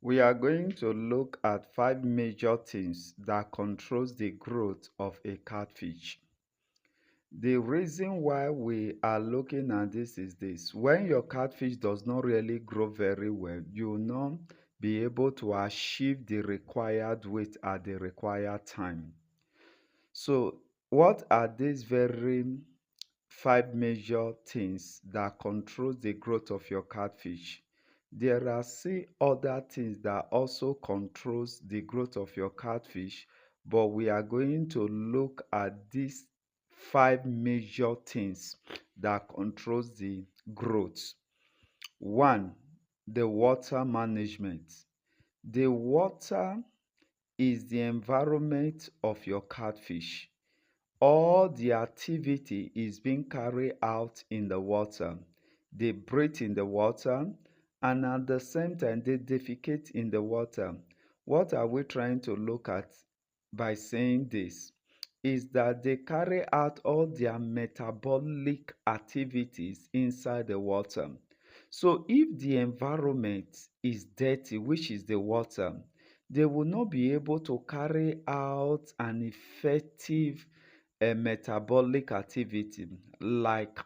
We are going to look at 5 major things that controls the growth of a catfish. The reason why we are looking at this is this. When your catfish does not really grow very well, you will not be able to achieve the required weight at the required time. So, what are these very 5 major things that controls the growth of your catfish? There are still other things that also controls the growth of your catfish, but we are going to look at these 5 major things that controls the growth. One, the water management. The water is the environment of your catfish. All the activity is being carried out in the water. They breathe in the water and at the same time they defecate in the water. What are we trying to look at by saying this? Is that they carry out all their metabolic activities inside the water. So if the environment is dirty, which is the water, they will not be able to carry out an effective metabolic activity like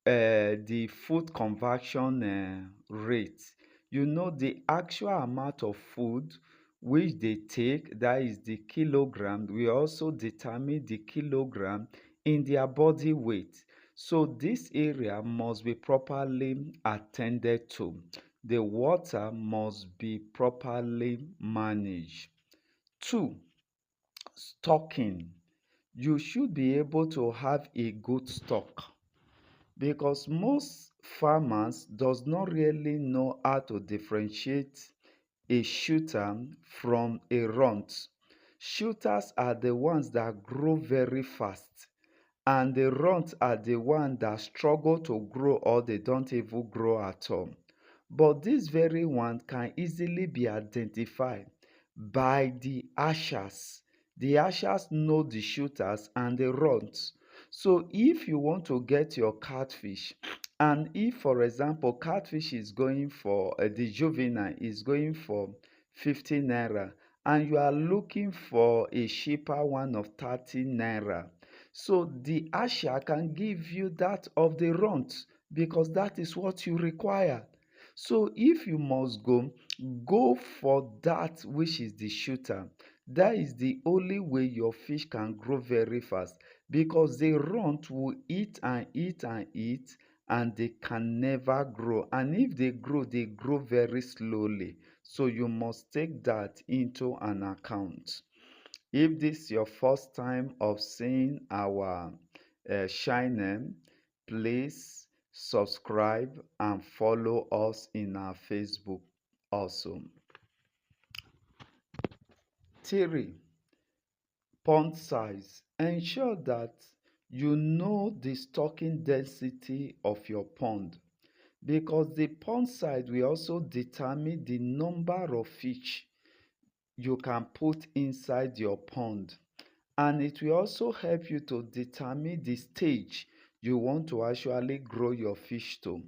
the food conversion rate. You know, the actual amount of food which they take, that is the kilogram, we also determine the kilogram in their body weight. So this area must be properly attended to. The water must be properly managed. Two, stocking. You should be able to have a good stock because most farmers does not really know how to differentiate a shooter from a runt. Shooters are the ones that grow very fast and the runts are the ones that struggle to grow or they don't even grow at all. But this very one can easily be identified by the ashers. The ashers know the shooters and the runts. So if you want to get your catfish, and if for example catfish is going for the juvenile is going for 50 naira and you are looking for a cheaper one of 30 naira, so the asher can give you that of the runt because that is what you require. So if you must go, go for that which is the shooter. That is the only way your fish can grow very fast because the runt will eat and eat and eat and they can never grow. And if they grow very slowly. So you must take that into an account. If this is your first time of seeing our channel, please subscribe and follow us in our Facebook also. 3. Pond size. Ensure that you know the stocking density of your pond because the pond size will also determine the number of fish you can put inside your pond. And it will also help you to determine the stage you want to actually grow your fish to.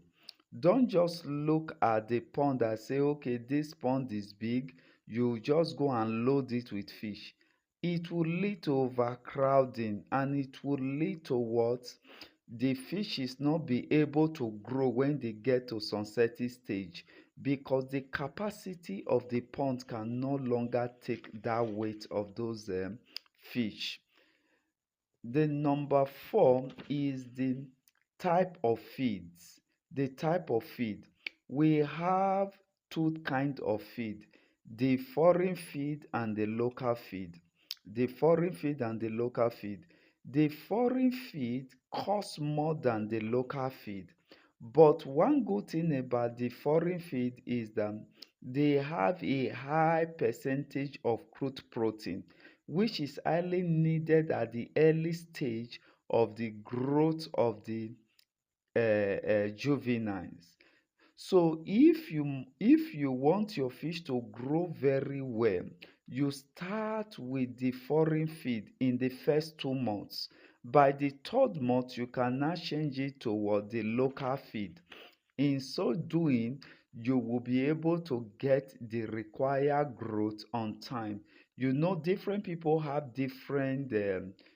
Don't just look at the pond and say, okay, this pond is big. You just go and load it with fish. It will lead to overcrowding and it will lead to what? The fish is not be able to grow when they get to some certain stage because the capacity of the pond can no longer take that weight of those fish. The number 4 is the type of feeds. The type of feed. We have two kinds of feed, the foreign feed and the local feed. The foreign feed and the local feed. The foreign feed costs more than the local feed. But one good thing about the foreign feed is that they have a high percentage of crude protein which is highly needed at the early stage of the growth of the juveniles. So if you want your fish to grow very well, you start with the foreign feed in the first 2 months. By the third month, you can now change it toward the local feed. In so doing, you will be able to get the required growth on time. You know, different people have different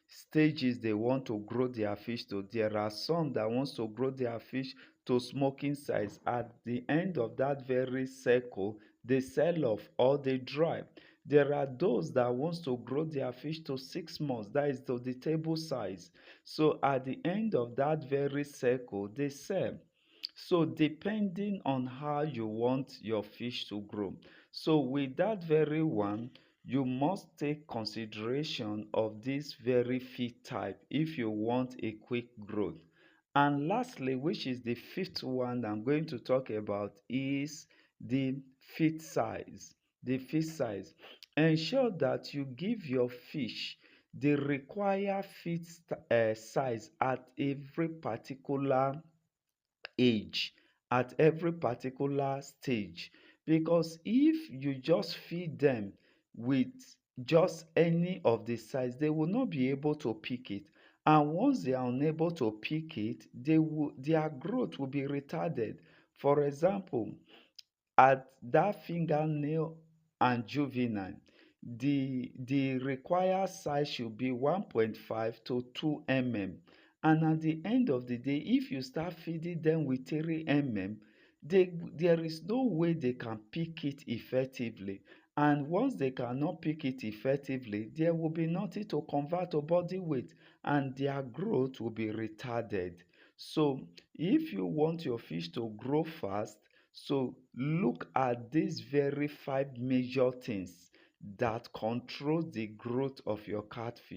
stages they want to grow their fish to. There are some that wants to grow their fish to smoking size. At the end of that very cycle, they sell off or they dry. There are those that wants to grow their fish to 6 months, that is to the table size. So at the end of that very cycle, they sell. So depending on how you want your fish to grow. So with that very one, you must take consideration of this very feed type if you want a quick growth. And lastly, which is the fifth one I'm going to talk about, is the feed size. The feed size. Ensure that you give your fish the required feed size at every particular age, at every particular stage. Because if you just feed them with just any of the size, they will not be able to pick it. And once they are unable to pick it, their growth will be retarded. For example, at that fingernail and juvenile, the required size should be 1.5 to 2 mm. And at the end of the day, if you start feeding them with 3 mm, there is no way they can pick it effectively. And once they cannot pick it effectively, there will be nothing to convert to body weight, and their growth will be retarded. So if you want your fish to grow fast, so look at these very five major things that control the growth of your catfish.